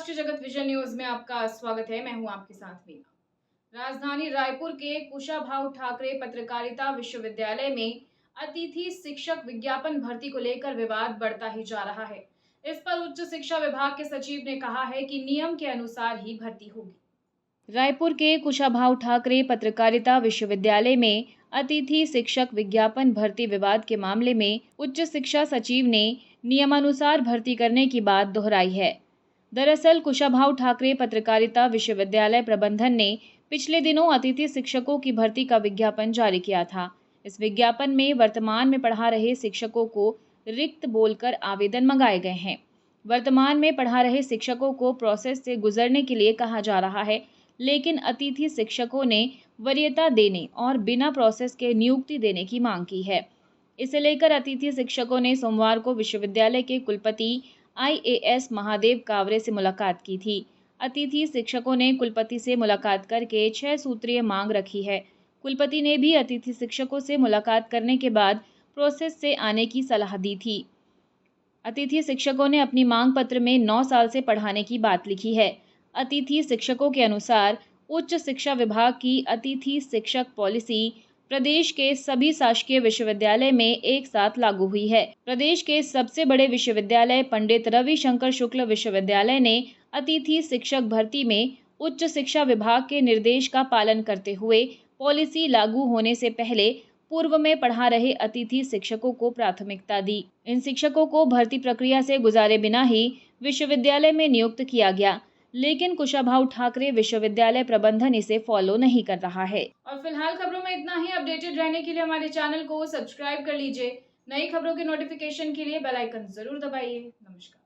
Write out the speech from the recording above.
राष्ट्रीय जगत vision news में आपका स्वागत है। मैं हूं आपके साथ मीना। राजधानी रायपुर के कुशाभाऊ ठाकरे पत्रकारिता विश्वविद्यालय में अतिथि शिक्षक विज्ञापन भर्ती को लेकर विवाद बढ़ता ही जा रहा है। इस पर उच्च शिक्षा विभाग के सचिव ने कहा है कि नियम के अनुसार ही भर्ती होगी। रायपुर के कुशाभाऊ ठाकरे पत्रकारिता विश्वविद्यालय में अतिथि शिक्षक विज्ञापन भर्ती विवाद के मामले में उच्च शिक्षा सचिव ने नियमानुसार भर्ती करने की बात दोहराई है। दरअसल कुशाभाऊ ठाकरे पत्रकारिता विश्वविद्यालय प्रबंधन ने पिछले दिनों अतिथि शिक्षकों की भर्ती का विज्ञापन जारी किया था। इस विज्ञापन में वर्तमान में पढ़ा रहे शिक्षकों को रिक्त बोलकर आवेदन मंगाए गए हैं। वर्तमान में पढ़ा रहे शिक्षकों को प्रोसेस से गुजरने के लिए कहा जा रहा है, लेकिन अतिथि शिक्षकों ने वरीयता देने और बिना प्रोसेस के नियुक्ति देने की मांग की है। इसे लेकर अतिथि शिक्षकों ने सोमवार को विश्वविद्यालय के कुलपति IAS महादेव कावरे से मुलाकात की थी। अतिथि शिक्षकों ने कुलपति से मुलाकात करके 6 सूत्रीय मांग रखी है। कुलपति ने भी अतिथि शिक्षकों से मुलाकात करने के बाद प्रोसेस से आने की सलाह दी थी। अतिथि शिक्षकों ने अपनी मांग पत्र में 9 साल से पढ़ाने की बात लिखी है। अतिथि शिक्षकों के अनुसार उच्च शिक्षा विभाग की अतिथि शिक्षक पॉलिसी प्रदेश के सभी शासकीय विश्वविद्यालय में एक साथ लागू हुई है। प्रदेश के सबसे बड़े विश्वविद्यालय पंडित रविशंकर शुक्ल विश्वविद्यालय ने अतिथि शिक्षक भर्ती में उच्च शिक्षा विभाग के निर्देश का पालन करते हुए पॉलिसी लागू होने से पहले पूर्व में पढ़ा रहे अतिथि शिक्षकों को प्राथमिकता दी। इन शिक्षकों को भर्ती प्रक्रिया से गुजारे बिना ही विश्वविद्यालय में नियुक्त किया गया, लेकिन कुशाभाऊ ठाकरे विश्वविद्यालय प्रबंधन इसे फॉलो नहीं कर रहा है। और फिलहाल खबरों में इतना ही। अपडेटेड रहने के लिए हमारे चैनल को सब्सक्राइब कर लीजिए। नई खबरों के नोटिफिकेशन के लिए बेल आइकन जरूर दबाइए। नमस्कार।